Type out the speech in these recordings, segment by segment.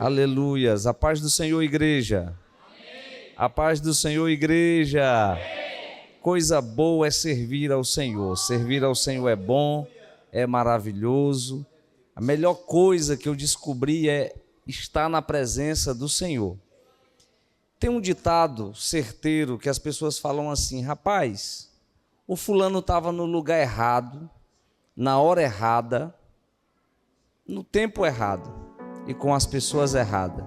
Aleluias. A paz do Senhor, igreja. Amém. A paz do Senhor, igreja. Amém. Coisa boa é servir ao Senhor. Servir ao Senhor é bom, é maravilhoso. A melhor coisa que eu descobri é estar na presença do Senhor. Tem um ditado certeiro que as pessoas falam assim: rapaz, o fulano estava no lugar errado, na hora errada, no tempo errado e com as pessoas erradas.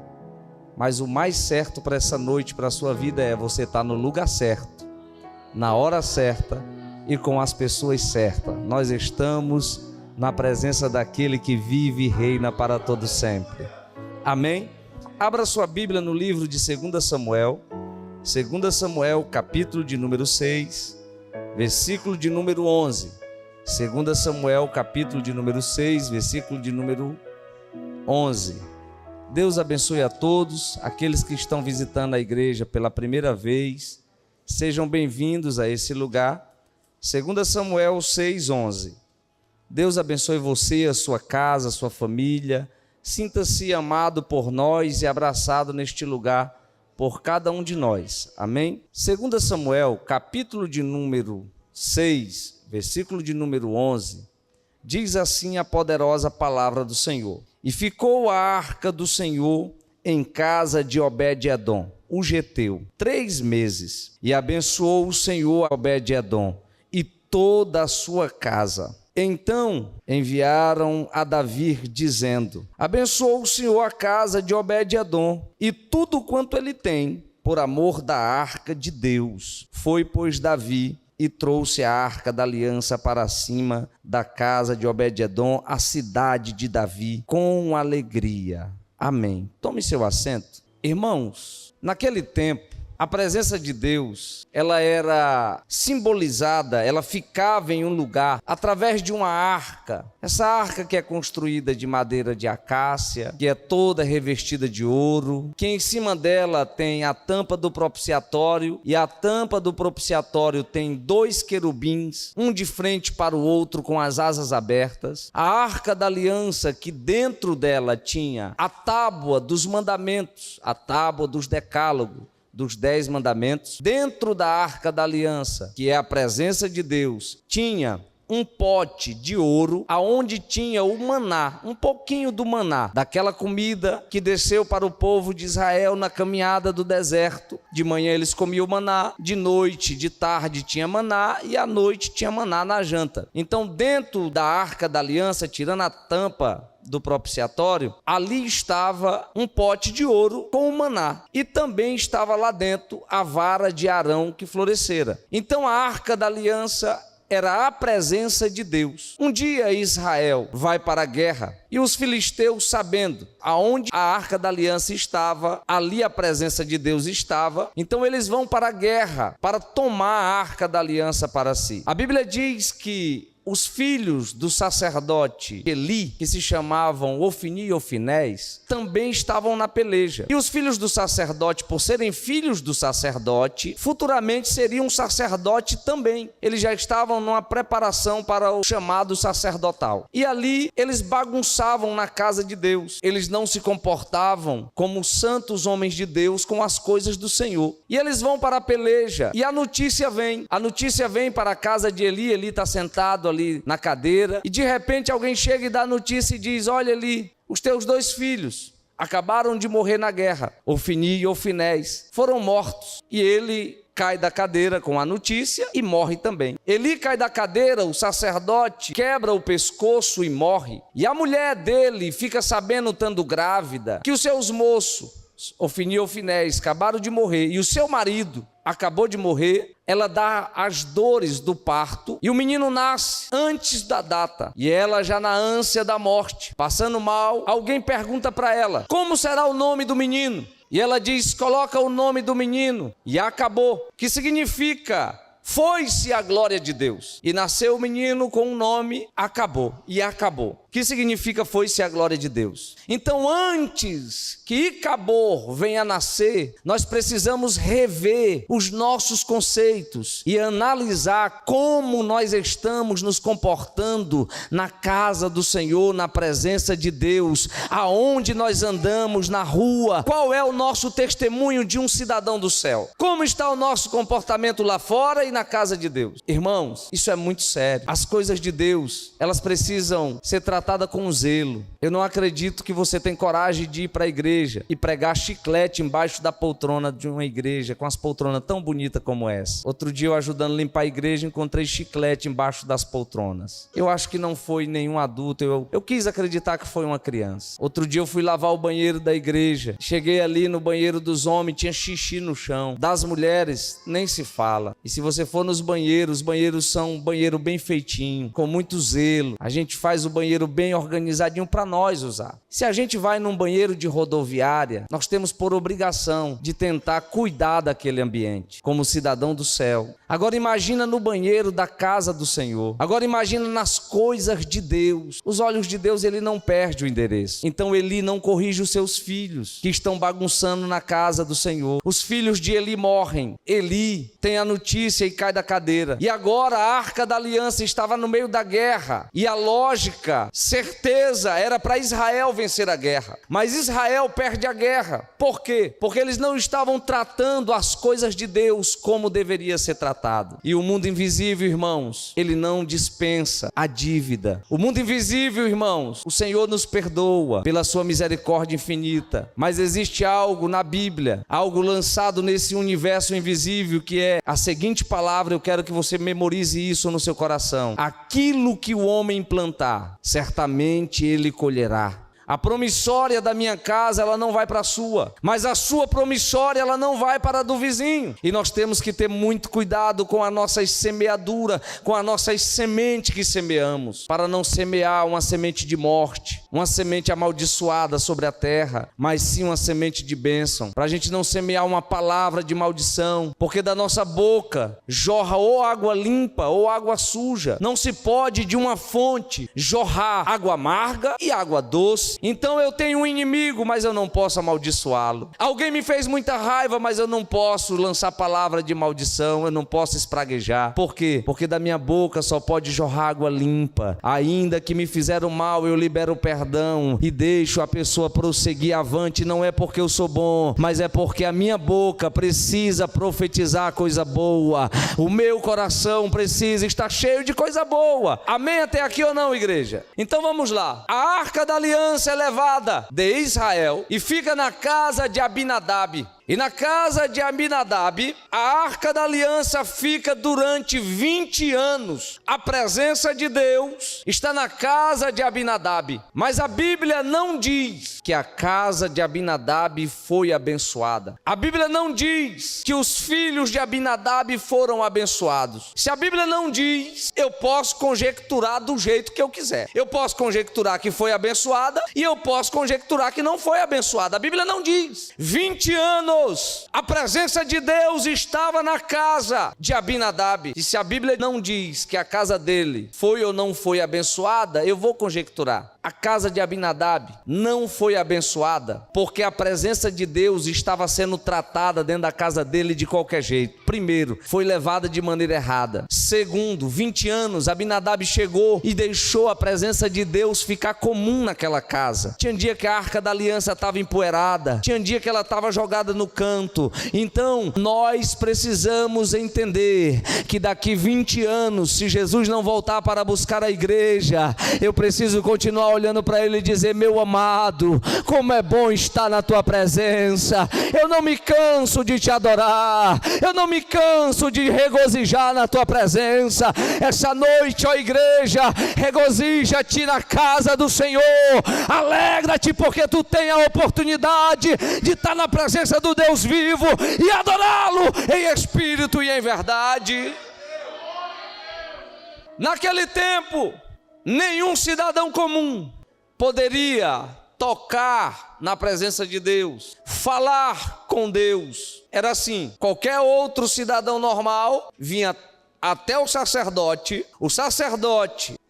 Mas o mais certo para essa noite, para a sua vida, é você estar no lugar certo, na hora certa e com as pessoas certas. Nós estamos na presença daquele que vive e reina para todo sempre. Amém? Abra sua Bíblia no livro de 2 Samuel, 2 Samuel, capítulo de número 6, versículo de número 11. 2 Samuel, capítulo de número 6, versículo de número 11. Deus abençoe a todos, aqueles que estão visitando a igreja pela primeira vez, sejam bem-vindos a esse lugar. 2 Samuel 6, 11. Deus abençoe você, a sua casa, a sua família. Sinta-se amado por nós e abraçado neste lugar por cada um de nós. Amém? 2 Samuel, capítulo de número 6, versículo de número 11, diz assim a poderosa palavra do Senhor: E ficou a arca do Senhor em casa de Obed-edom, o geteu, 3 meses. E abençoou o Senhor a Obed-edom e toda a sua casa. Então enviaram a Davi, dizendo: Abençoou o Senhor a casa de Obed-edom e tudo quanto ele tem, por amor da arca de Deus. Foi, pois, Davi e trouxe a arca da aliança para cima da casa de Obed-edom, a cidade de Davi, com alegria. Amém. Tome seu assento. Irmãos, naquele tempo, a presença de Deus, ela era simbolizada, ela ficava em um lugar através de uma arca. Essa arca que é construída de madeira de acácia, que é toda revestida de ouro, que em cima dela tem a tampa do propiciatório, e a tampa do propiciatório tem 2 querubins, um de frente para o outro com as asas abertas. A arca da aliança, que dentro dela tinha a tábua dos mandamentos, a tábua dos decálogos, dos 10 mandamentos. Dentro da arca da aliança, que é a presença de Deus, tinha um pote de ouro, aonde tinha o maná, um pouquinho do maná, daquela comida que desceu para o povo de Israel na caminhada do deserto. De manhã eles comiam maná, de noite, de tarde tinha maná, e à noite tinha maná na janta. Então, dentro da arca da aliança, tirando a tampa do propiciatório, ali estava um pote de ouro com o maná, e também estava lá dentro a vara de Arão que florescera. Então a arca da aliança era a presença de Deus. Um dia Israel vai para a guerra, e os filisteus, sabendo aonde a arca da aliança estava, ali a presença de Deus estava, então eles vão para a guerra para tomar a arca da aliança para si. A Bíblia diz que os filhos do sacerdote Eli, que se chamavam Ofni e Ofinés, também estavam na peleja. E os filhos do sacerdote, por serem filhos do sacerdote, futuramente seriam sacerdote também. Eles já estavam numa preparação para o chamado sacerdotal. E ali eles bagunçavam na casa de Deus. Eles não se comportavam como santos homens de Deus com as coisas do Senhor. E eles vão para a peleja. E a notícia vem. A notícia vem para a casa de Eli. Eli está sentado ali na cadeira, e de repente alguém chega e dá a notícia e diz: olha ali, os teus 2 filhos acabaram de morrer na guerra, Ofni e Ofinés, foram mortos. E ele cai da cadeira com a notícia e morre também. Eli cai da cadeira, o sacerdote quebra o pescoço e morre. E a mulher dele fica sabendo, estando grávida, que os seus moços, Ofni e Ofinés, acabaram de morrer, e o seu marido acabou de morrer. Ela dá as dores do parto, e o menino nasce antes da data, e ela já na ânsia da morte, passando mal. Alguém pergunta para ela: como será o nome do menino? E ela diz: coloca o nome do menino, e acabou, que significa foi-se a glória de Deus. E nasceu o menino com um nome, acabou. E acabou. O que significa foi-se a glória de Deus? Então, antes que Icabor venha a nascer, nós precisamos rever os nossos conceitos e analisar como nós estamos nos comportando na casa do Senhor, na presença de Deus, aonde nós andamos, na rua, qual é o nosso testemunho de um cidadão do céu? Como está o nosso comportamento lá fora e na casa de Deus? Irmãos, isso é muito sério. As coisas de Deus, elas precisam ser tratadas com zelo. Eu não acredito que você tem coragem de ir para a igreja e pregar chiclete embaixo da poltrona de uma igreja, com as poltronas tão bonitas como essa. Outro dia eu ajudando a limpar a igreja, encontrei chiclete embaixo das poltronas. Eu acho que não foi nenhum adulto, eu quis acreditar que foi uma criança. Outro dia eu fui lavar o banheiro da igreja, cheguei ali no banheiro dos homens, tinha xixi no chão. Das mulheres, nem se fala. E se você for nos banheiros, os banheiros são um banheiro bem feitinho, com muito zelo. A gente faz o banheiro bem organizadinho para nós usar. Se a gente vai num banheiro de rodoviária, nós temos por obrigação de tentar cuidar daquele ambiente, como cidadão do céu. Agora imagina no banheiro da casa do Senhor. Agora imagina nas coisas de Deus. Os olhos de Deus, ele não perde o endereço. Então Eli não corrige os seus filhos que estão bagunçando na casa do Senhor. Os filhos de Eli morrem. Eli tem a notícia e cai da cadeira. E agora a Arca da Aliança estava no meio da guerra. E a lógica, certeza, era para Israel vencer a guerra. Mas Israel perde a guerra. Por quê? Porque eles não estavam tratando as coisas de Deus como deveria ser tratado. E o mundo invisível, irmãos, ele não dispensa a dívida. O mundo invisível, irmãos, o Senhor nos perdoa pela sua misericórdia infinita. Mas existe algo na Bíblia, algo lançado nesse universo invisível, que é a seguinte palavra, eu quero que você memorize isso no seu coração. Aquilo que o homem plantar, certamente ele colherá. A promissória da minha casa, ela não vai para a sua, mas a sua promissória, ela não vai para a do vizinho. E nós temos que ter muito cuidado com a nossa semeadura, com a nossa semente que semeamos, para não semear uma semente de morte, uma semente amaldiçoada sobre a terra, mas sim uma semente de bênção, para a gente não semear uma palavra de maldição, porque da nossa boca jorra ou água limpa ou água suja. Não se pode de uma fonte jorrar água amarga e água doce. Então eu tenho um inimigo, mas eu não posso amaldiçoá-lo. Alguém me fez muita raiva, mas eu não posso lançar palavra de maldição, eu não posso espraguejar. Por quê? Porque da minha boca só pode jorrar água limpa. Ainda que me fizeram mal, eu libero o perdão e deixo a pessoa prosseguir avante. Não é porque eu sou bom, mas é porque a minha boca precisa profetizar coisa boa. O meu coração precisa estar cheio de coisa boa. Amém até aqui ou não, igreja? Então vamos lá. A Arca da Aliança é levada de Israel e fica na casa de Abinadab. E na casa de Abinadab, a Arca da Aliança fica durante 20 anos. A presença de Deus está na casa de Abinadab. Mas a Bíblia não diz que a casa de Abinadab foi abençoada. A Bíblia não diz que os filhos de Abinadab foram abençoados. Se a Bíblia não diz, eu posso conjecturar do jeito que eu quiser. Eu posso conjecturar que foi abençoada e eu posso conjecturar que não foi abençoada. A Bíblia não diz. 20 anos a presença de Deus estava na casa de Abinadab. E se a Bíblia não diz que a casa dele foi ou não foi abençoada, eu vou conjecturar. A casa de Abinadab não foi abençoada porque a presença de Deus estava sendo tratada dentro da casa dele de qualquer jeito. Primeiro, foi levada de maneira errada. Segundo, 20 anos, Abinadab chegou e deixou a presença de Deus ficar comum naquela casa. Tinha dia que a Arca da Aliança estava empoeirada, tinha dia que ela estava jogada no canto. Então, nós precisamos entender que daqui 20 anos, se Jesus não voltar para buscar a igreja, eu preciso continuar olhando para ele e dizer: meu amado, como é bom estar na tua presença. Eu não me canso de te adorar, eu não me canso de regozijar na tua presença. Essa noite, ó igreja, regozija-te na casa do Senhor, alegra-te porque tu tem a oportunidade de estar na presença do Deus vivo e adorá-lo em espírito e em verdade. Naquele tempo, nenhum cidadão comum poderia tocar na presença de Deus, falar com Deus. Era assim: qualquer outro cidadão normal vinha até o sacerdote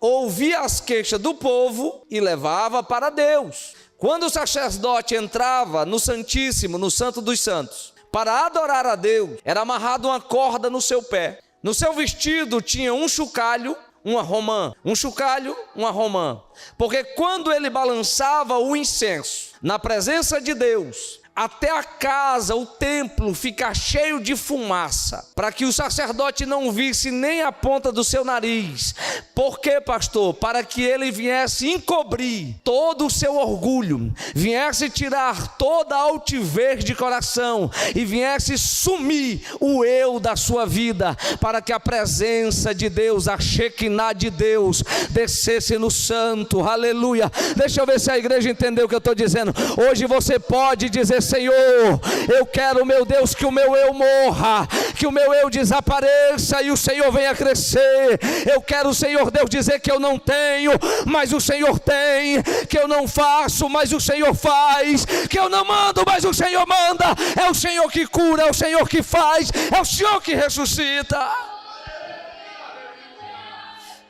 ouvia as queixas do povo e levava para Deus. Quando o sacerdote entrava no Santíssimo, no Santo dos Santos, para adorar a Deus, era amarrado uma corda no seu pé. No seu vestido tinha um chocalho, uma romã, porque quando ele balançava o incenso na presença de Deus, até a casa, o templo fica cheio de fumaça, para que o sacerdote não visse nem a ponta do seu nariz. Por quê, pastor? Para que ele viesse encobrir todo o seu orgulho, viesse tirar toda a altivez de coração e viesse sumir o eu da sua vida, para que a presença de Deus, a Shekinah de Deus, descesse no santo. Aleluia. Deixa eu ver se a igreja entendeu o que eu estou dizendo. Hoje você pode dizer: Senhor, eu quero, meu Deus, que o meu eu morra, que o meu eu desapareça e o Senhor venha crescer. Eu quero, Senhor Deus, dizer que eu não tenho, mas o Senhor tem, que eu não faço, mas o Senhor faz, que eu não mando, mas o Senhor manda. É o Senhor que cura, é o Senhor que faz, é o Senhor que ressuscita.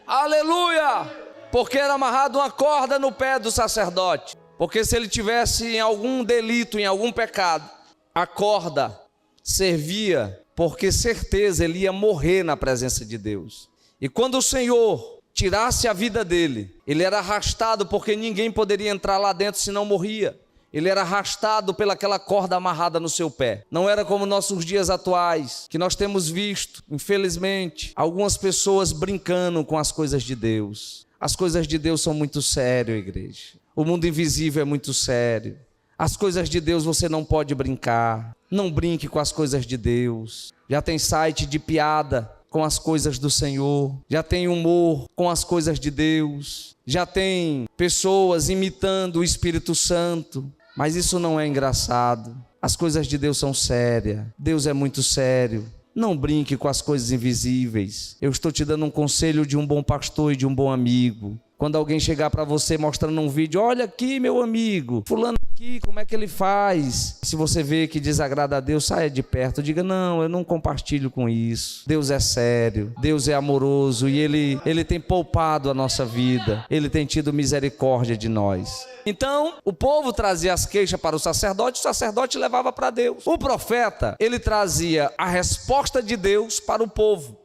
Aleluia! Porque era amarrado uma corda no pé do sacerdote. Porque se ele tivesse em algum delito, em algum pecado, a corda servia, porque certeza ele ia morrer na presença de Deus. E quando o Senhor tirasse a vida dele, ele era arrastado, porque ninguém poderia entrar lá dentro senão morria. Ele era arrastado pelaquela corda amarrada no seu pé. Não era como nossos dias atuais, que nós temos visto, infelizmente, algumas pessoas brincando com as coisas de Deus. As coisas de Deus são muito sérias, igreja. O mundo invisível é muito sério. As coisas de Deus você não pode brincar. Não brinque com as coisas de Deus. Já tem site de piada com as coisas do Senhor. Já tem humor com as coisas de Deus. Já tem pessoas imitando o Espírito Santo. Mas isso não é engraçado. As coisas de Deus são sérias. Deus é muito sério. Não brinque com as coisas invisíveis. Eu estou te dando um conselho de um bom pastor e de um bom amigo. Quando alguém chegar para você mostrando um vídeo: olha aqui, meu amigo, fulano aqui, como é que ele faz? Se você vê que desagrada a Deus, saia de perto. Diga: não, eu não compartilho com isso. Deus é sério, Deus é amoroso e Ele tem poupado a nossa vida. Ele tem tido misericórdia de nós. Então, o povo trazia as queixas para o sacerdote levava para Deus. O profeta, ele trazia a resposta de Deus para o povo.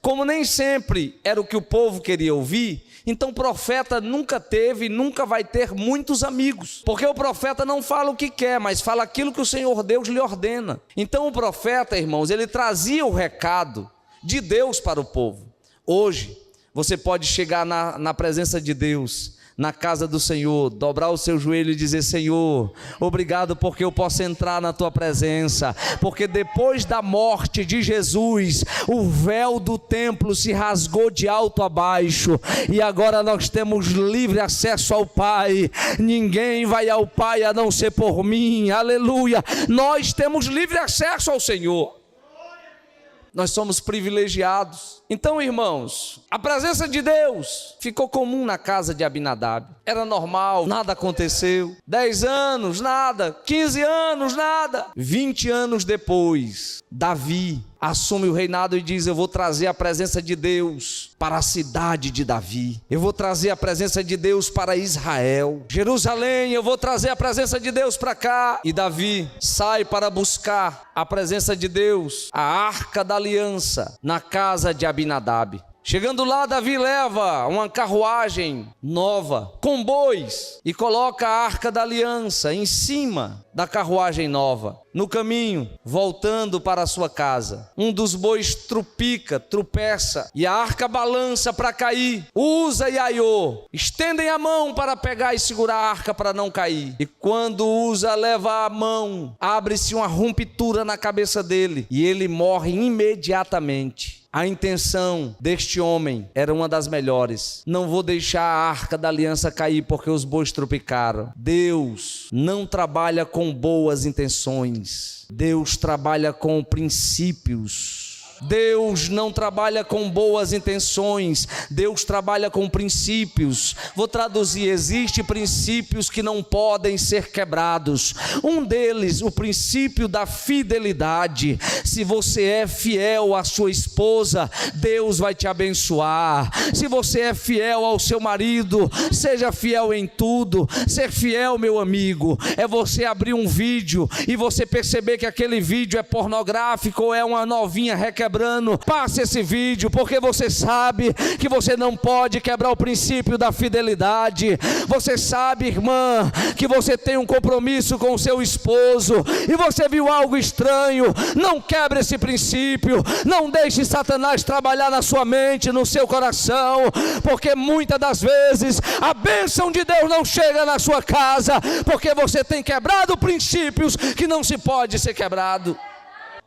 Como nem sempre era o que o povo queria ouvir, então o profeta nunca teve e nunca vai ter muitos amigos, porque o profeta não fala o que quer, mas fala aquilo que o Senhor Deus lhe ordena. Então o profeta, irmãos, ele trazia o recado de Deus para o povo. Hoje, você pode chegar na presença de Deus, na casa do Senhor, dobrar o seu joelho e dizer: Senhor, obrigado porque eu posso entrar na tua presença, porque depois da morte de Jesus, o véu do templo se rasgou de alto a baixo, e agora nós temos livre acesso ao Pai. Ninguém vai ao Pai a não ser por mim. Aleluia! Nós temos livre acesso ao Senhor. Nós somos privilegiados. Então, irmãos, a presença de Deus ficou comum na casa de Abinadab. Era normal, nada aconteceu. 10 anos, nada. 15 anos, nada. 20 anos depois, Davi assume o reinado e diz: eu vou trazer a presença de Deus para a cidade de Davi. Eu vou trazer a presença de Deus para Israel. Jerusalém, eu vou trazer a presença de Deus para cá. E Davi sai para buscar a presença de Deus, a arca da aliança, na casa de Abinadab. Chegando lá, Davi leva uma carruagem nova, com bois, e coloca a arca da aliança em cima da carruagem nova. No caminho, voltando para a sua casa, um dos bois tropeça, e a arca balança para cair. Uza e Aiô estendem a mão para pegar e segurar a arca para não cair. E quando Uza leva a mão, abre-se uma ruptura na cabeça dele, e ele morre imediatamente. A intenção deste homem era uma das melhores: não vou deixar a arca da aliança cair porque os bois tropecaram. Deus não trabalha com boas intenções, Deus trabalha com princípios. Deus não trabalha com boas intenções, Deus trabalha com princípios. Vou traduzir: existem princípios que não podem ser quebrados. Um deles, o princípio da fidelidade. Se você é fiel à sua esposa, Deus vai te abençoar. Se você é fiel ao seu marido, seja fiel em tudo. Ser fiel, meu amigo, é você abrir um vídeo e você perceber que aquele vídeo é pornográfico ou é uma novinha requebrando. Passe esse vídeo, porque você sabe que você não pode quebrar o princípio da fidelidade. Você sabe, irmã, que você tem um compromisso com o seu esposo e você viu algo estranho. Não quebre esse princípio. Não deixe Satanás trabalhar na sua mente, no seu coração, porque muitas das vezes a bênção de Deus não chega na sua casa, porque você tem quebrado princípios que não se pode ser quebrado.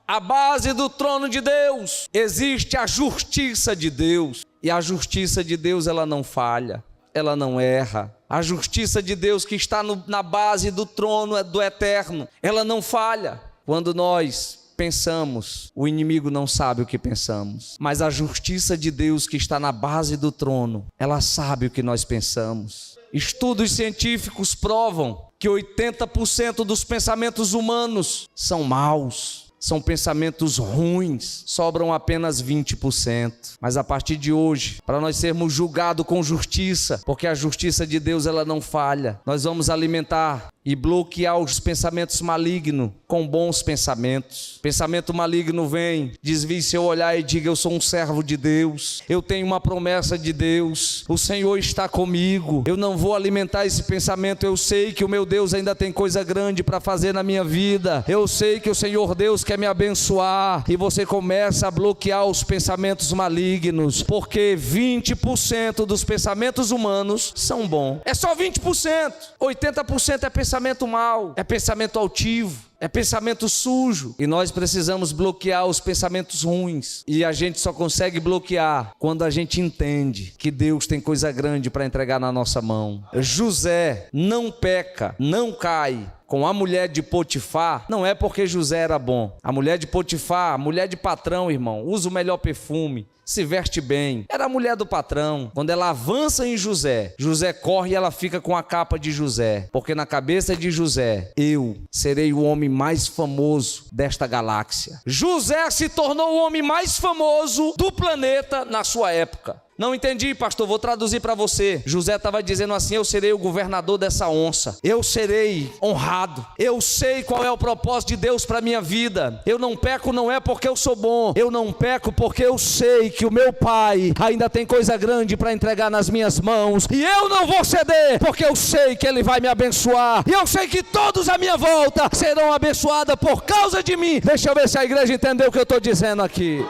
A base do trono de Deus existe a justiça de Deus, e a justiça de Deus, ela não falha, ela não erra. A justiça de Deus que está na base do trono do eterno, ela não falha. Quando nós pensamos, o inimigo não sabe o que pensamos, mas a justiça de Deus que está na base do trono, ela sabe o que nós pensamos. Estudos científicos provam que 80% dos pensamentos humanos são maus. São pensamentos ruins, sobram apenas 20%. Mas a partir de hoje, para nós sermos julgados com justiça, porque a justiça de Deus ela não falha, nós vamos alimentar e bloquear os pensamentos malignos com bons pensamentos. Pensamento maligno vem, desvie seu olhar e diga: eu sou um servo de Deus, eu tenho uma promessa de Deus, o Senhor está comigo, eu não vou alimentar esse pensamento. Eu sei que o meu Deus ainda tem coisa grande para fazer na minha vida, eu sei que o Senhor Deus quer me abençoar. E você começa a bloquear os pensamentos malignos, porque 20% dos pensamentos humanos são bons. É só 20%, 80% é pensamento mau, é pensamento altivo, é pensamento sujo. E nós precisamos bloquear os pensamentos ruins. E a gente só consegue bloquear quando a gente entende que Deus tem coisa grande para entregar na nossa mão. José não peca, não cai com a mulher de Potifar, não é porque José era bom. A mulher de Potifar, mulher de patrão, irmão, usa o melhor perfume, se veste bem, era a mulher do patrão. Quando ela avança em José, José corre e ela fica com a capa de José, porque na cabeça de José: eu serei o homem mais famoso desta galáxia. José se tornou o homem mais famoso do planeta na sua época. Não entendi, pastor, vou traduzir para você. José estava dizendo assim: eu serei o governador dessa onça, eu serei honrado, eu sei qual é o propósito de Deus para a minha vida. Eu não peco não é porque eu sou bom, eu não peco porque eu sei que o meu pai ainda tem coisa grande para entregar nas minhas mãos, e eu não vou ceder, porque eu sei que ele vai me abençoar, e eu sei que todos à minha volta serão abençoados por causa de mim. Deixa eu ver se a igreja entendeu o que eu estou dizendo aqui.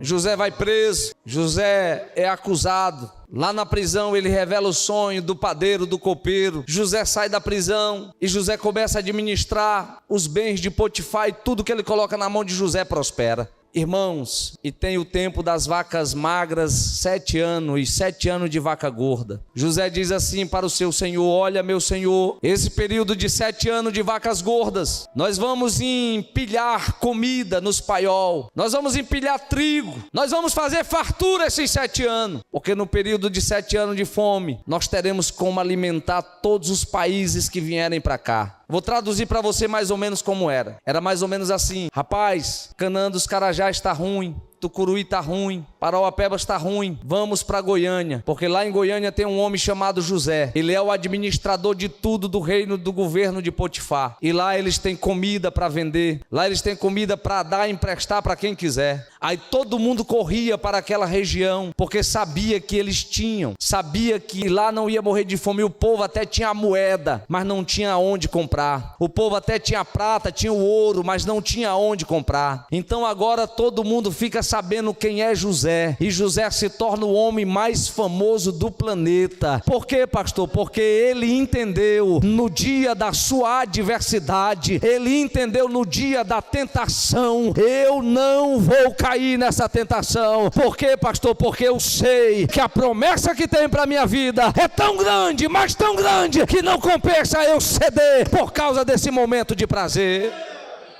José vai preso, José é acusado. Lá na prisão ele revela o sonho do padeiro, do copeiro. José sai da prisão e José começa a administrar os bens de Potifar, e tudo que ele coloca na mão de José prospera. Irmãos, e tem o tempo das vacas magras, 7 anos, e 7 anos de vaca gorda. José diz assim para o seu senhor: olha, meu senhor, esse período de 7 anos de vacas gordas, nós vamos empilhar comida nos paiol, nós vamos empilhar trigo, nós vamos fazer fartura esses 7 anos, porque no período de 7 anos de fome, nós teremos como alimentar todos os países que vierem para cá. Vou traduzir para você mais ou menos como era. Era mais ou menos assim: rapaz, Canaã dos Carajás está ruim, Tucuruí está ruim, Parauapebas está ruim, vamos para Goiânia, porque lá em Goiânia tem um homem chamado José, ele é o administrador de tudo do reino do governo de Potifar, e lá eles têm comida para vender, lá eles têm comida para dar e emprestar para quem quiser. Aí todo mundo corria para aquela região, porque sabia que eles tinham, sabia que lá não ia morrer de fome. O povo até tinha a moeda, mas não tinha onde comprar. O povo até tinha a prata, tinha o ouro, mas não tinha onde comprar. Então agora todo mundo fica sabendo quem é José, e José se torna o homem mais famoso do planeta. Por quê, pastor? Porque ele entendeu no dia da sua adversidade, ele entendeu no dia da tentação: eu não vou cair nessa tentação. Por quê, pastor? Porque eu sei que a promessa que tem para minha vida é tão grande, mas tão grande, que não compensa eu ceder por causa desse momento de prazer.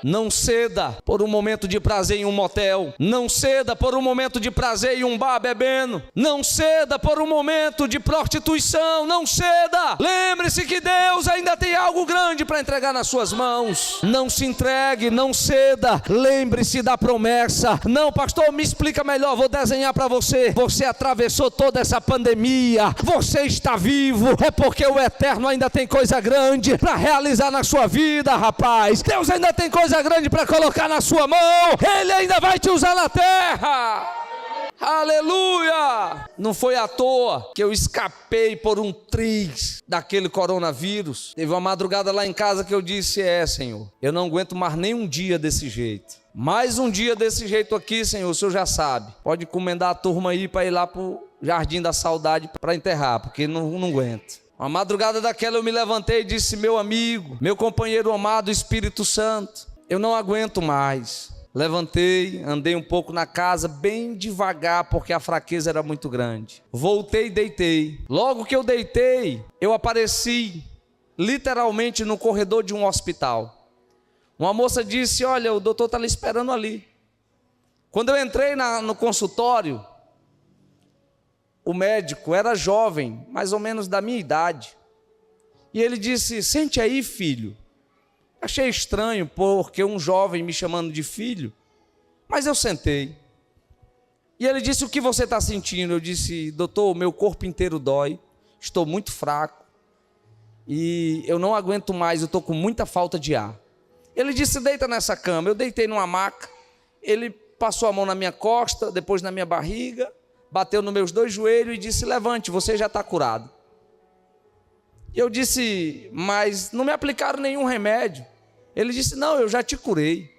Não ceda por um momento de prazer em um motel. Não ceda por um momento de prazer em um bar bebendo. Não ceda por um momento de prostituição. Não ceda. Lembre-se que Deus ainda tem algo grande para entregar nas suas mãos. Não se entregue, não ceda. Lembre-se da promessa. Não, pastor, me explica melhor, vou desenhar para você. Você atravessou toda essa pandemia. Você está vivo. É porque o Eterno ainda tem coisa grande para realizar na sua vida, rapaz. Deus ainda tem coisa grande para colocar na sua mão. Ele ainda vai te usar na terra. Aleluia! Não foi à toa que eu escapei por um triz daquele coronavírus. Teve uma madrugada lá em casa que eu disse: Senhor, eu não aguento mais nem um dia desse jeito. Mais um dia desse jeito aqui, Senhor, o Senhor já sabe. Pode encomendar a turma aí para ir lá pro Jardim da Saudade para enterrar, porque não aguento. Uma madrugada daquela eu me levantei e disse: meu amigo, meu companheiro amado Espírito Santo, eu não aguento mais. Levantei, andei um pouco na casa, bem devagar, porque a fraqueza era muito grande. Voltei e deitei. Logo que eu deitei, eu apareci literalmente no corredor de um hospital. Uma moça disse: olha, o doutor está lhe esperando ali. Quando eu entrei no consultório, o médico era jovem, mais ou menos da minha idade. E ele disse: sente aí, filho. Achei estranho, porque um jovem me chamando de filho, mas eu sentei. E ele disse: o que você está sentindo? Eu disse: doutor, meu corpo inteiro dói, estou muito fraco, e eu não aguento mais, eu estou com muita falta de ar. Ele disse: deita nessa cama. Eu deitei numa maca, ele passou a mão na minha costa, depois na minha barriga, bateu nos meus 2 joelhos e disse: levante, você já está curado. E eu disse: mas não me aplicaram nenhum remédio. Ele disse: não, eu já te curei.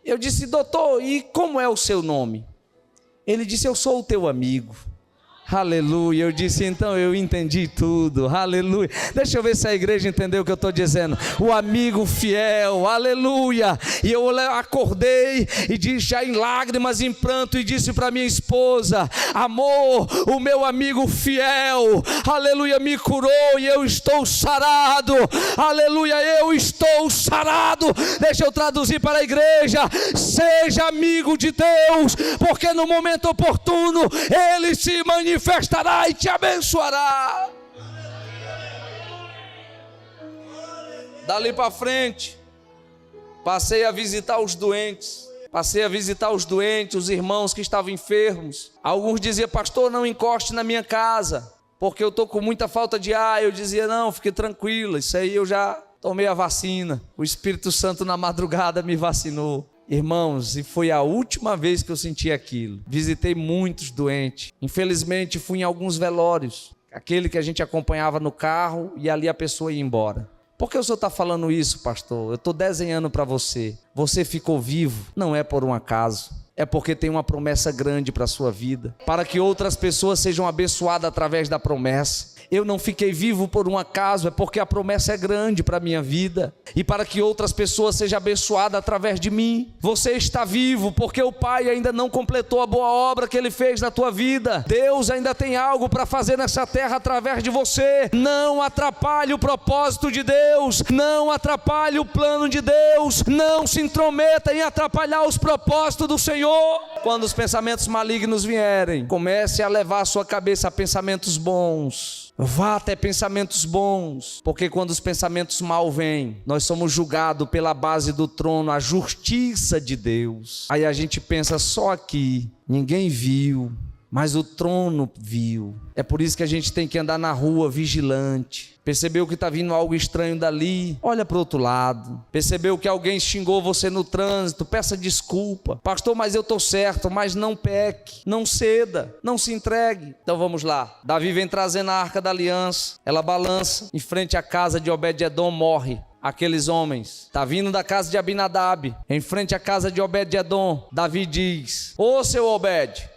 Eu disse: doutor, e como é o seu nome? Ele disse: eu sou o teu amigo. Aleluia. Eu disse: então eu entendi tudo. Aleluia. Deixa eu ver se a igreja entendeu o que eu estou dizendo. O amigo fiel. Aleluia. E eu acordei e disse, já em lágrimas, em pranto, e disse para minha esposa: amor, o meu amigo fiel, aleluia, me curou e eu estou sarado. Aleluia, eu estou sarado. Deixa eu traduzir para a igreja: seja amigo de Deus, porque no momento oportuno Ele se manifestará e te abençoará. Dali para frente, passei a visitar os doentes. Os irmãos que estavam enfermos. Alguns diziam: pastor, não encoste na minha casa, porque eu estou com muita falta de ar. Eu dizia: não, fique tranquila, isso aí eu já tomei a vacina. O Espírito Santo na madrugada me vacinou. Irmãos, e foi a última vez que eu senti aquilo. Visitei muitos doentes. Infelizmente fui em alguns velórios, aquele que a gente acompanhava no carro e ali a pessoa ia embora. Por que o senhor está falando isso, pastor? Eu estou desenhando para você. Você ficou vivo, não é por um acaso. É porque tem uma promessa grande para a sua vida, para que outras pessoas sejam abençoadas através da promessa. Eu não fiquei vivo por um acaso, é porque a promessa é grande para a minha vida, e para que outras pessoas sejam abençoadas através de mim. Você está vivo porque o Pai ainda não completou a boa obra que Ele fez na tua vida. Deus ainda tem algo para fazer nessa terra através de você. Não atrapalhe o propósito de Deus, não atrapalhe o plano de Deus, não se intrometa em atrapalhar os propósitos do Senhor. Quando os pensamentos malignos vierem, comece a levar a sua cabeça a pensamentos bons. Vá até pensamentos bons, porque quando os pensamentos mal vêm, nós somos julgados pela base do trono, a justiça de Deus. Aí a gente pensa: só aqui, ninguém viu, mas o trono viu. É por isso que a gente tem que andar na rua vigilante. Percebeu que está vindo algo estranho dali? Olha para o outro lado. Percebeu que alguém xingou você no trânsito? Peça desculpa. Pastor, mas eu estou certo. Mas não peque, não ceda, não se entregue. Então vamos lá. Davi vem trazendo a arca da aliança. Ela balança em frente à casa de Obed-edom, morre aqueles homens. Está vindo da casa de Abinadab, em frente à casa de Obed-edom. Davi diz: ô seu Obed,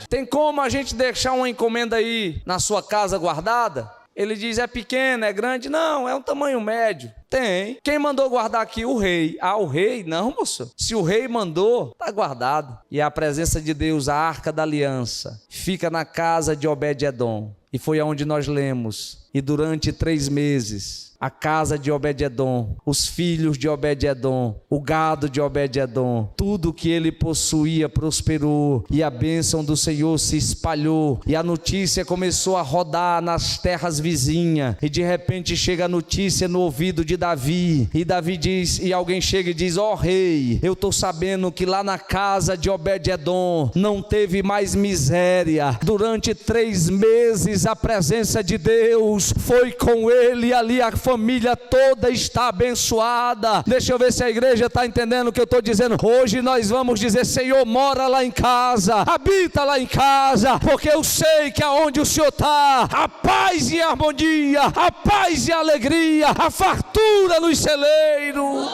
tem como a gente deixar uma encomenda aí na sua casa guardada? Ele diz: é pequeno, é grande? Não, é um tamanho médio. Tem. Quem mandou guardar aqui? O rei. Ah, o rei? Não, moço. Se o rei mandou, está guardado. E a presença de Deus, a arca da aliança, fica na casa de Obed-edom. E foi aonde nós lemos: E durante 3 meses, a casa de Obed-edom, os filhos de Obed-edom, o gado de Obed-edom, tudo que ele possuía prosperou, e a bênção do Senhor se espalhou, e a notícia começou a rodar nas terras vizinhas, e de repente chega a notícia no ouvido de Davi, e Davi diz, e alguém chega e diz: ó rei, eu estou sabendo que lá na casa de Obed-edom não teve mais miséria, durante 3 meses a presença de Deus foi com ele, ali a família toda está abençoada. Deixa eu ver se a igreja está entendendo o que eu estou dizendo. Hoje nós vamos dizer: Senhor, mora lá em casa, habita lá em casa, porque eu sei que aonde o Senhor está, a paz e a harmonia, a paz e a alegria, a fartura nos celeiros.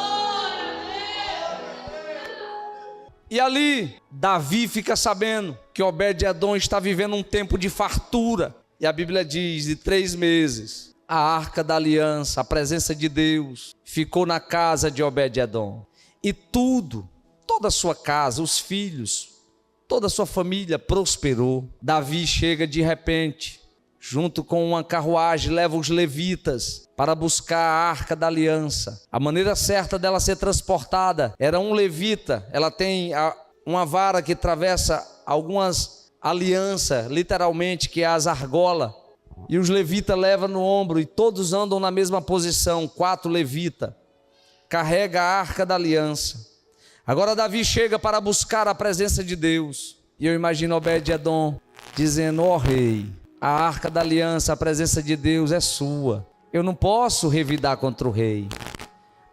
E ali, Davi fica sabendo que Obed-edom está vivendo um tempo de fartura. E a Bíblia diz: de 3 meses, a arca da aliança, a presença de Deus, ficou na casa de Obed-edom. E toda a sua casa, os filhos, toda a sua família prosperou. Davi chega de repente, junto com uma carruagem, leva os levitas para buscar a arca da aliança. A maneira certa dela ser transportada era um levita, ela tem uma vara que atravessa algumas alianças, literalmente, que é as argolas. E os levitas levam no ombro, e todos andam na mesma posição, 4 levitas, carrega a arca da aliança. Agora Davi chega para buscar a presença de Deus, e eu imagino Obed-edom dizendo: ó rei, a arca da aliança, a presença de Deus é sua, eu não posso revidar contra o rei,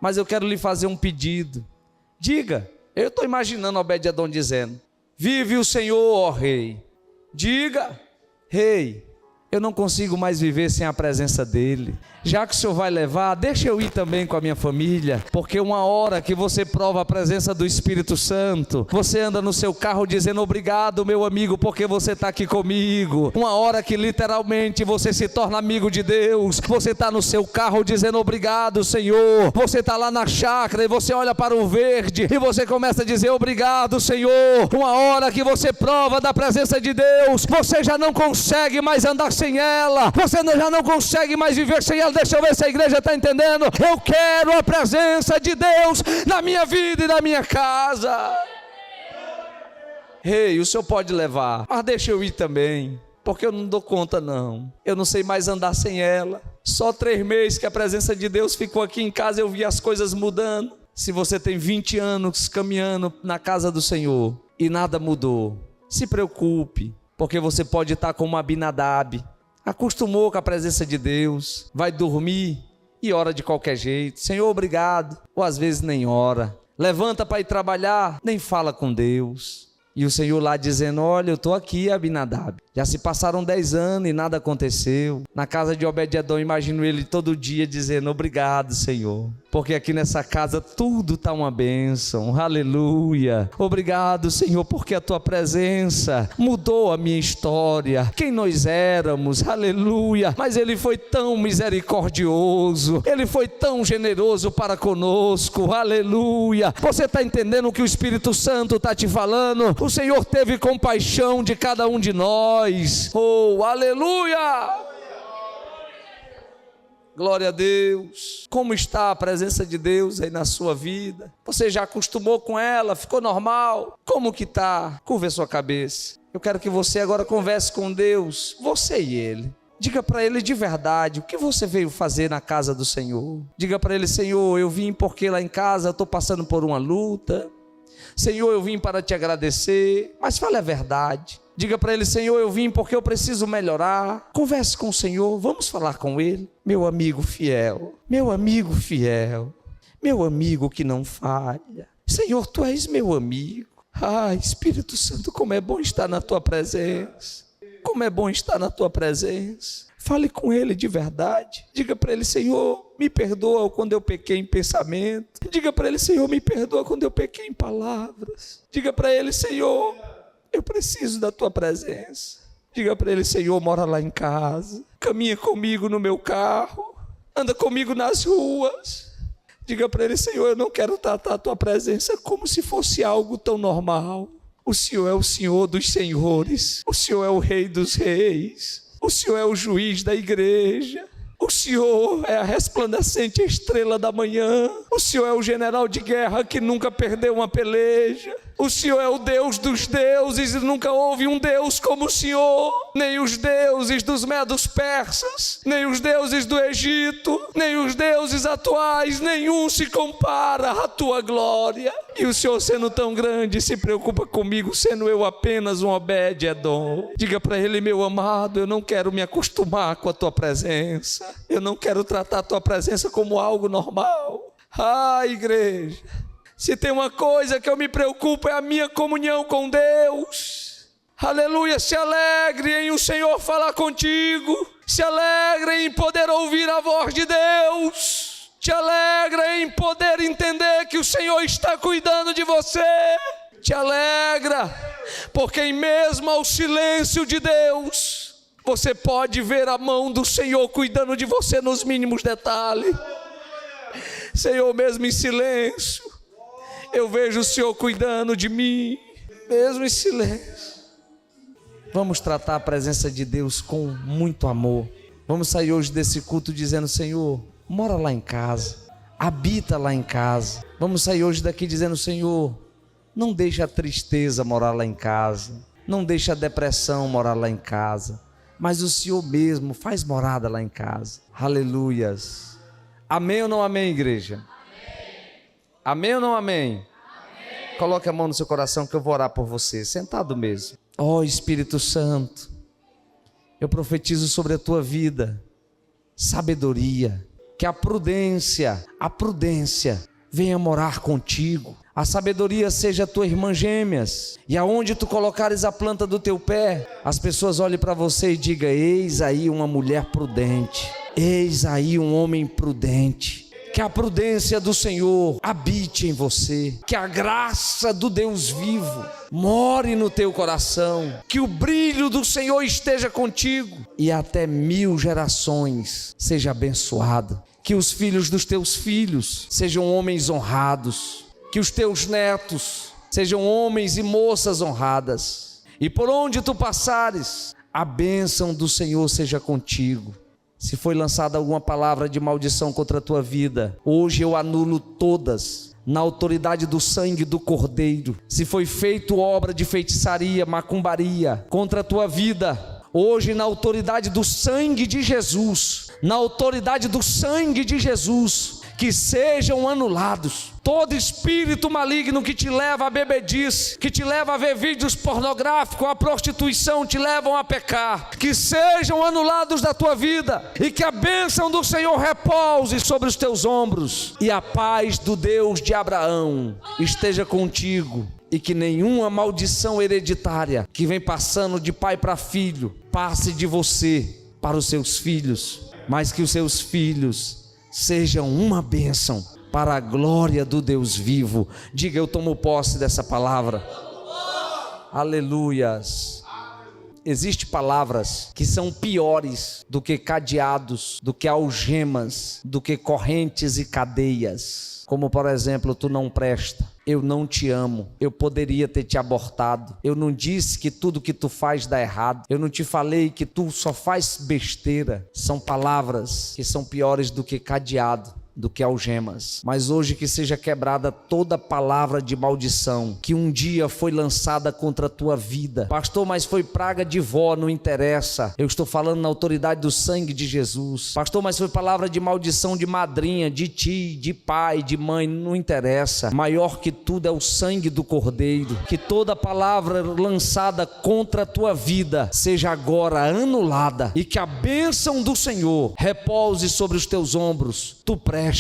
mas eu quero lhe fazer um pedido. Diga. Eu estou imaginando Obed-edom dizendo: vive o Senhor, ó rei. Diga: rei, eu não consigo mais viver sem a presença dele. Já que o Senhor vai levar, deixa eu ir também com a minha família, porque uma hora que você prova a presença do Espírito Santo, você anda no seu carro dizendo: obrigado, meu amigo, porque você está aqui comigo. Uma hora que literalmente você se torna amigo de Deus, você está no seu carro dizendo: obrigado, Senhor. Você está lá na chácara e você olha para o verde e você começa a dizer: obrigado, Senhor. Uma hora que você prova da presença de Deus, você já não consegue mais andar sem ela, você já não consegue mais viver sem ela. Deixa eu ver se a igreja está entendendo. Eu quero a presença de Deus na minha vida e na minha casa. Rei, o Senhor pode levar, mas deixa eu ir também, porque eu não dou conta não. Eu não sei mais andar sem ela. Só 3 meses que a presença de Deus ficou aqui em casa, eu vi as coisas mudando. Se você tem 20 anos caminhando na casa do Senhor e nada mudou, se preocupe, porque você pode estar como Abinadab. Acostumou com a presença de Deus, vai dormir e ora de qualquer jeito: Senhor, obrigado. Ou às vezes nem ora, levanta para ir trabalhar, nem fala com Deus. E o Senhor lá dizendo: olha, eu estou aqui, Abinadab. Já se passaram 10 anos e nada aconteceu. Na casa de Obed-edom, imagino ele todo dia dizendo: obrigado, Senhor, porque aqui nessa casa tudo está uma bênção, aleluia. Obrigado, Senhor, porque a tua presença mudou a minha história. Quem nós éramos, aleluia, mas ele foi tão misericordioso, ele foi tão generoso para conosco, aleluia. Você está entendendo o que o Espírito Santo está te falando? O Senhor teve compaixão de cada um de nós. Oh, aleluia! Glória a Deus. Como está a presença de Deus aí na sua vida? Você já acostumou com ela? Ficou normal? Como que está? Curva a sua cabeça. Eu quero que você agora converse com Deus, você e Ele. Diga para Ele de verdade o que você veio fazer na casa do Senhor. Diga para Ele: Senhor, eu vim porque lá em casa eu estou passando por uma luta. Senhor, eu vim para te agradecer. Mas fale a verdade. Diga para Ele: Senhor, eu vim porque eu preciso melhorar. Converse com o Senhor, vamos falar com Ele. Meu amigo fiel, meu amigo fiel, meu amigo que não falha. Senhor, Tu és meu amigo. Ah, Espírito Santo, como é bom estar na Tua presença. Como é bom estar na Tua presença. Fale com Ele de verdade. Diga para Ele: Senhor, me perdoa quando eu pequei em pensamento. Diga para Ele: Senhor, me perdoa quando eu pequei em palavras. Diga para Ele: Senhor, eu preciso da Tua presença. Diga para Ele: Senhor, mora lá em casa. Caminha comigo no meu carro. Anda comigo nas ruas. Diga para Ele: Senhor, eu não quero tratar a Tua presença como se fosse algo tão normal. O Senhor é o Senhor dos senhores. O Senhor é o Rei dos reis. O Senhor é o juiz da igreja. O Senhor é a resplandecente estrela da manhã. O Senhor é o general de guerra que nunca perdeu uma peleja. O Senhor é o Deus dos deuses e nunca houve um Deus como o Senhor. Nem os deuses dos medos persas, nem os deuses do Egito, nem os deuses atuais, nenhum se compara à tua glória. E o Senhor, sendo tão grande, se preocupa comigo, sendo eu apenas um Obed-Edom. Diga para ele: meu amado, eu não quero me acostumar com a tua presença. Eu não quero tratar a tua presença como algo normal. Ah, igreja, se tem uma coisa que eu me preocupo é a minha comunhão com Deus. Aleluia, se alegre em o Senhor falar contigo. Se alegre em poder ouvir a voz de Deus. Te alegra em poder entender que o Senhor está cuidando de você. Te alegra, porque em mesmo ao silêncio de Deus, você pode ver a mão do Senhor cuidando de você nos mínimos detalhes. Senhor, mesmo em silêncio, eu vejo o Senhor cuidando de mim, mesmo em silêncio. Vamos tratar a presença de Deus com muito amor. Vamos sair hoje desse culto dizendo: Senhor, mora lá em casa, habita lá em casa. Vamos sair hoje daqui dizendo: Senhor, não deixa a tristeza morar lá em casa, não deixa a depressão morar lá em casa, mas o Senhor mesmo faz morada lá em casa. Aleluias. Amém ou não amém, igreja? Amém. Amém ou não amém? Amém. Coloque a mão no seu coração que eu vou orar por você, sentado mesmo. Ó Espírito Santo, eu profetizo sobre a tua vida sabedoria, que a prudência venha morar contigo. A sabedoria seja tua irmã gêmeas, e aonde tu colocares a planta do teu pé, as pessoas olhem para você e digam: eis aí uma mulher prudente, eis aí um homem prudente. Que a prudência do Senhor habite em você, que a graça do Deus vivo more no teu coração, que o brilho do Senhor esteja contigo e até 1000 gerações seja abençoado. Que os filhos dos teus filhos sejam homens honrados, que os teus netos sejam homens e moças honradas, e por onde tu passares, a bênção do Senhor seja contigo. Se foi lançada alguma palavra de maldição contra a tua vida, hoje eu anulo todas, na autoridade do sangue do Cordeiro. Se foi feito obra de feitiçaria, macumbaria contra a tua vida, hoje na autoridade do sangue de Jesus, na autoridade do sangue de Jesus, que sejam anulados. Todo espírito maligno que te leva a bebedice, que te leva a ver vídeos pornográficos, a prostituição, te levam a pecar, que sejam anulados da tua vida, e que a bênção do Senhor repouse sobre os teus ombros, e a paz do Deus de Abraão esteja contigo, e que nenhuma maldição hereditária que vem passando de pai para filho passe de você para os seus filhos, mas que os seus filhos sejam uma bênção para a glória do Deus vivo. Diga: eu tomo posse dessa palavra. Aleluias. Existem palavras que são piores do que cadeados, do que algemas, do que correntes e cadeias. Como por exemplo: tu não presta, eu não te amo, eu poderia ter te abortado, eu não disse que tudo que tu faz dá errado, eu não te falei que tu só faz besteira. São palavras que são piores do que cadeado, do que algemas. Mas hoje que seja quebrada toda palavra de maldição que um dia foi lançada contra a tua vida. Pastor, mas foi praga de vó, não interessa. Eu estou falando na autoridade do sangue de Jesus. Pastor, mas foi palavra de maldição de madrinha, de tio, de pai, de mãe, não interessa. Maior que tudo é o sangue do Cordeiro. Que toda palavra lançada contra a tua vida seja agora anulada, e que a bênção do Senhor repouse sobre os teus ombros. Tu presta,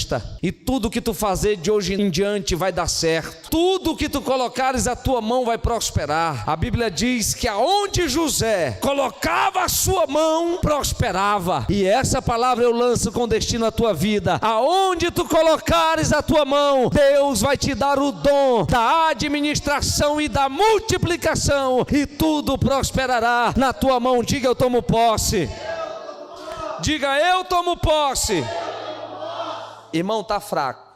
e tudo que tu fazer de hoje em diante vai dar certo. Tudo que tu colocares a tua mão vai prosperar. A Bíblia diz que aonde José colocava a sua mão, prosperava. E essa palavra eu lanço com destino à tua vida. Aonde tu colocares a tua mão, Deus vai te dar o dom da administração e da multiplicação, e tudo prosperará na tua mão. Diga: eu tomo posse. Diga: eu tomo posse. Irmão, está fraco.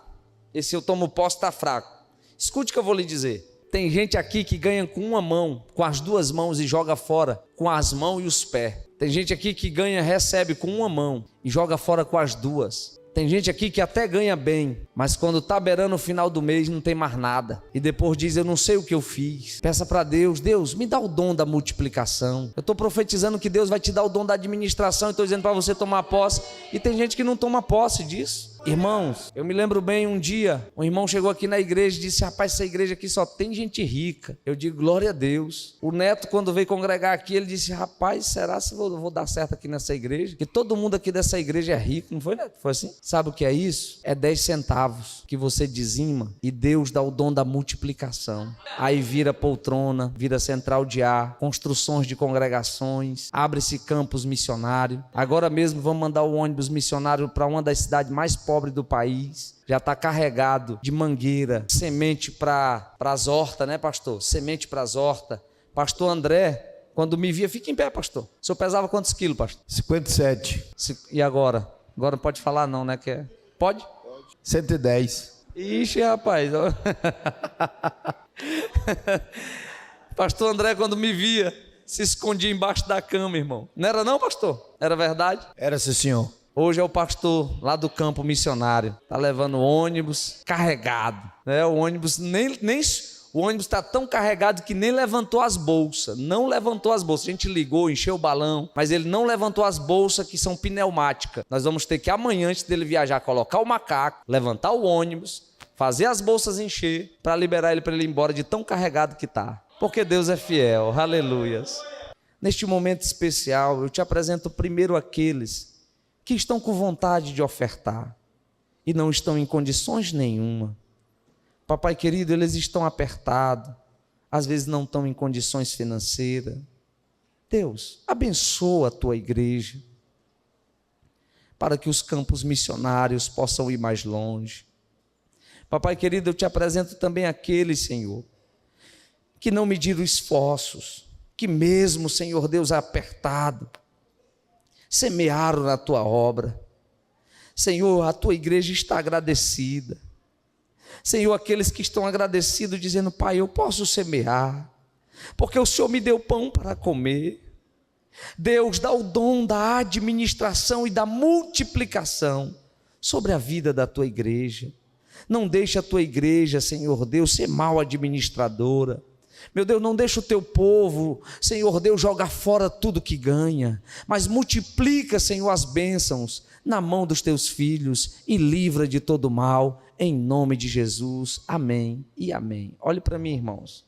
Esse eu tomo posse está fraco. Escute o que eu vou lhe dizer. Tem gente aqui que ganha com uma mão, com as duas mãos e joga fora com as mãos e os pés. Tem gente aqui que ganha, recebe com uma mão e joga fora com as duas. Tem gente aqui que até ganha bem, mas quando está beirando o final do mês não tem mais nada. E depois diz, eu não sei o que eu fiz. Peça para Deus, Deus, me dá o dom da multiplicação. Eu estou profetizando que Deus vai te dar o dom da administração. Estou dizendo para você tomar posse. E tem gente que não toma posse disso. Irmãos, eu me lembro bem um dia, um irmão chegou aqui na igreja e disse, rapaz, essa igreja aqui só tem gente rica. Eu digo, glória a Deus. O neto, quando veio congregar aqui, ele disse, rapaz, será que eu vou dar certo aqui nessa igreja? Porque todo mundo aqui dessa igreja é rico, não foi, neto? Foi assim? Sabe o que é isso? É 10 centavos que você dizima e Deus dá o dom da multiplicação. Aí vira poltrona, vira central de ar, construções de congregações, abre-se campus missionário. Agora mesmo vamos mandar o ônibus missionário para uma das cidades mais pobres do país, já está carregado de mangueira, semente para as hortas, né, pastor? Semente para as hortas. Pastor André, quando me via, fica em pé, pastor. O senhor pesava quantos quilos, pastor? 57. E agora? Agora não pode falar não, né? Pode? Pode. 110. Ixi, rapaz. Pastor André, quando me via, se escondia embaixo da cama, irmão. Não era não, pastor? Era verdade? Era, sim, senhor. Hoje é o pastor lá do campo missionário, está levando ônibus carregado, né? O ônibus o ônibus está tão carregado que nem levantou as bolsas, não levantou as bolsas. A gente ligou, encheu o balão, mas ele não levantou as bolsas que são pneumáticas. Nós vamos ter que amanhã, antes dele viajar, colocar o macaco, levantar o ônibus, fazer as bolsas encher, para liberar ele para ele ir embora de tão carregado que está. Porque Deus é fiel, aleluias. Neste momento especial, eu te apresento primeiro aqueles que estão com vontade de ofertar e não estão em condições nenhuma. Papai querido, eles estão apertados, às vezes não estão em condições financeiras. Deus, abençoa a tua igreja, para que os campos missionários possam ir mais longe. Papai querido, eu te apresento também aqueles, Senhor, que não mediram esforços, que mesmo, Senhor Deus, apertado, semearam na tua obra. Senhor, a tua igreja está agradecida. Senhor, aqueles que estão agradecidos, dizendo, Pai, eu posso semear, porque o Senhor me deu pão para comer. Deus, dá o dom da administração e da multiplicação sobre a vida da tua igreja. Não deixa a tua igreja, Senhor Deus, ser mal administradora. Meu Deus, não deixa o teu povo, Senhor Deus, jogar fora tudo que ganha, mas multiplica, Senhor, as bênçãos na mão dos teus filhos e livra de todo mal, em nome de Jesus, amém e amém. Olhe para mim, irmãos.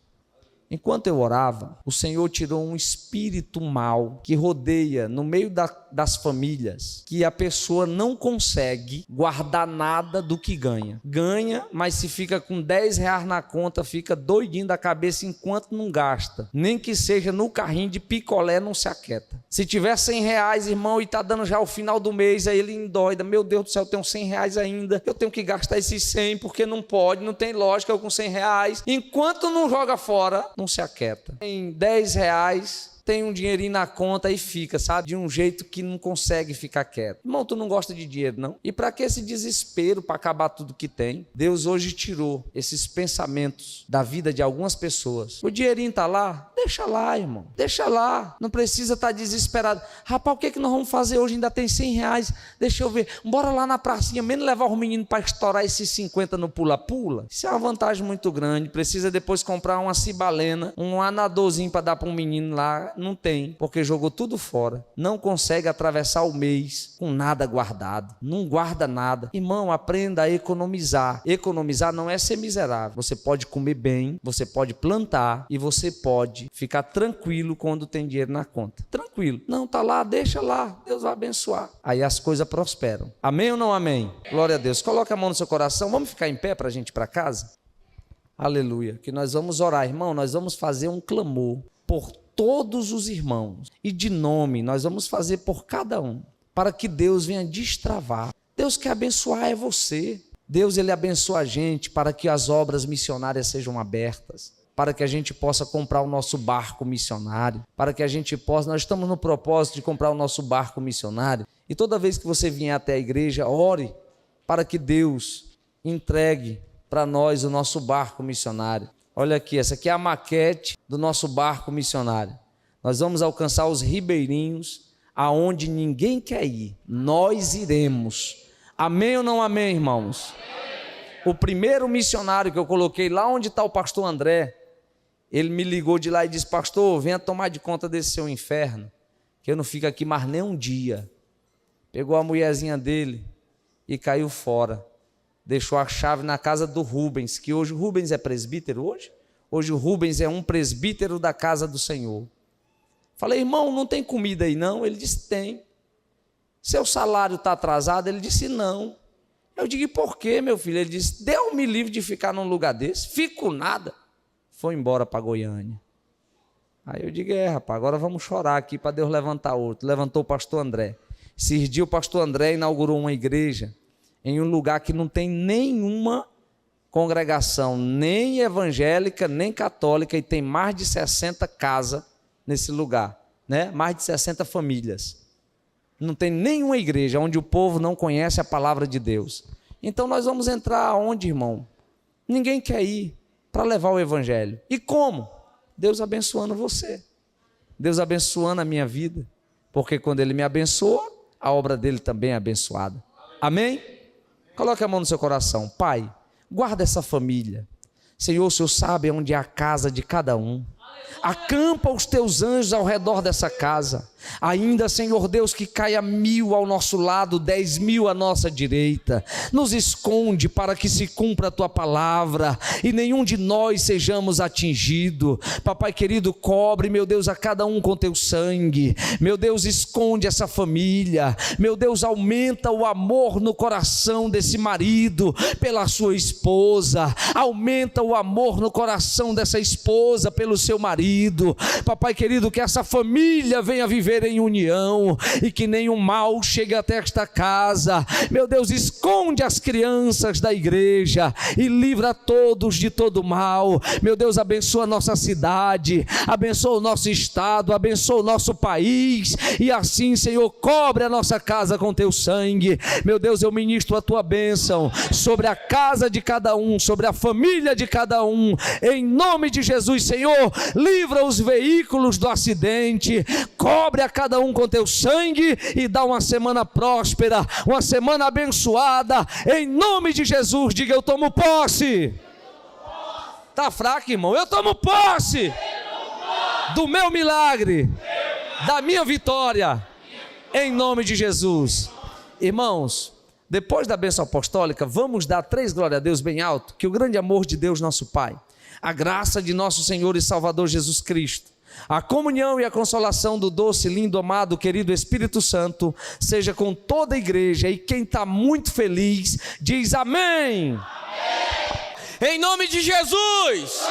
Enquanto eu orava, o Senhor tirou um espírito mau que rodeia no meio das famílias, que a pessoa não consegue guardar nada do que ganha. Ganha, mas se fica com 10 reais na conta, fica doidinho da cabeça enquanto não gasta. Nem que seja no carrinho de picolé, não se aquieta. Se tiver 100 reais, irmão, e está dando já o final do mês, aí ele endoida. Meu Deus do céu, eu tenho 100 reais ainda. Eu tenho que gastar esses 100, porque não pode, não tem lógica eu com 100 reais. Enquanto não joga fora, não se aquieta. Tem 10 reais, tem um dinheirinho na conta e fica, sabe? De um jeito que não consegue ficar quieto. Irmão, tu não gosta de dinheiro, não? E para que esse desespero para acabar tudo que tem? Deus hoje tirou esses pensamentos da vida de algumas pessoas. O dinheirinho tá lá? Deixa lá, irmão. Deixa lá. Não precisa estar desesperado. Rapaz, o que nós vamos fazer hoje? Ainda tem 100 reais. Deixa eu ver. Bora lá na pracinha, menos levar os meninos para estourar esses 50 no pula-pula. Isso é uma vantagem muito grande. Precisa depois comprar uma cibalena, um anadorzinho para dar para um menino lá. Não tem, porque jogou tudo fora. Não consegue atravessar o mês com nada guardado. Não guarda nada. Irmão, aprenda a economizar. Economizar não é ser miserável. Você pode comer bem, você pode plantar e você pode ficar tranquilo quando tem dinheiro na conta. Tranquilo. Não, tá lá, deixa lá. Deus vai abençoar. Aí as coisas prosperam. Amém ou não amém? Glória a Deus. Coloca a mão no seu coração. Vamos ficar em pé para a gente ir para casa? Aleluia. Que nós vamos orar, irmão. Nós vamos fazer um clamor por todos os irmãos, e de nome nós vamos fazer por cada um, para que Deus venha destravar. Deus quer abençoar é você. Deus, ele abençoa a gente para que as obras missionárias sejam abertas, para que a gente possa comprar o nosso barco missionário, para que a gente possa, nós estamos no propósito de comprar o nosso barco missionário, e toda vez que você vier até a igreja, ore para que Deus entregue para nós o nosso barco missionário. Olha aqui, essa aqui é a maquete do nosso barco missionário. Nós vamos alcançar os ribeirinhos, aonde ninguém quer ir. Nós iremos. Amém ou não amém, irmãos? O primeiro missionário que eu coloquei lá onde está o pastor André, ele me ligou de lá e disse: pastor, venha tomar de conta desse seu inferno, que eu não fico aqui mais nem um dia. Pegou a mulherzinha dele e caiu fora. Deixou a chave na casa do Rubens, que hoje o Rubens é presbítero hoje? Hoje o Rubens é um presbítero da casa do Senhor. Falei: irmão, não tem comida aí não? Ele disse: tem. Seu salário está atrasado? Ele disse: não. Eu digo: e por quê, meu filho? Ele disse: Deus me livre de ficar num lugar desse, fico nada. Foi embora para Goiânia. Aí eu digo: rapaz, agora vamos chorar aqui para Deus levantar outro. Levantou o pastor André. Esses dias o pastor André inaugurou uma igreja em um lugar que não tem nenhuma congregação, nem evangélica, nem católica, e tem mais de 60 casas nesse lugar, né? Mais de 60 famílias. Não tem nenhuma igreja onde o povo não conhece a palavra de Deus. Então nós vamos entrar aonde, irmão? Ninguém quer ir para levar o evangelho. E como? Deus abençoando você. Deus abençoando a minha vida. Porque quando Ele me abençoa, a obra dele também é abençoada. Amém? Coloque a mão no seu coração. Pai, guarda essa família. Senhor, o Senhor sabe onde é a casa de cada um. Acampa os teus anjos ao redor dessa casa. Ainda, Senhor Deus, que caia 1000 ao nosso lado, 10.000 à nossa direita. Nos esconde para que se cumpra a tua palavra e nenhum de nós sejamos atingidos. Papai querido, cobre, meu Deus, a cada um com teu sangue. Meu Deus, esconde essa família. Meu Deus, aumenta o amor no coração desse marido pela sua esposa. Aumenta o amor no coração dessa esposa pelo seu marido. Papai querido, que essa família venha viver em união e que nenhum mal chegue até esta casa. Meu Deus, esconde as crianças da igreja e livra todos de todo mal. Meu Deus, abençoa a nossa cidade, abençoa o nosso estado, abençoa o nosso país, e assim, Senhor, cobre a nossa casa com teu sangue. Meu Deus, eu ministro a tua bênção sobre a casa de cada um, sobre a família de cada um, em nome de Jesus. Senhor, livra os veículos do acidente, cobre a cada um com teu sangue e dá uma semana próspera, uma semana abençoada, em nome de Jesus. Diga: eu tomo posse. Está fraco, irmão? Eu tomo posse do meu milagre, da minha vitória, em nome de Jesus. Irmãos, depois da bênção apostólica, vamos dar 3 glórias a Deus bem alto, que o grande amor de Deus nosso Pai, a graça de nosso Senhor e Salvador Jesus Cristo, a comunhão e a consolação do doce, lindo, amado, querido Espírito Santo seja com toda a igreja, e quem está muito feliz diz amém. Amém. Em nome de Jesus.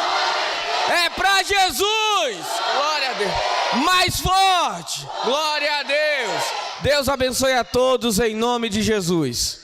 É para Jesus. Glória a Deus. Mais forte. Glória a Deus. Deus abençoe a todos em nome de Jesus.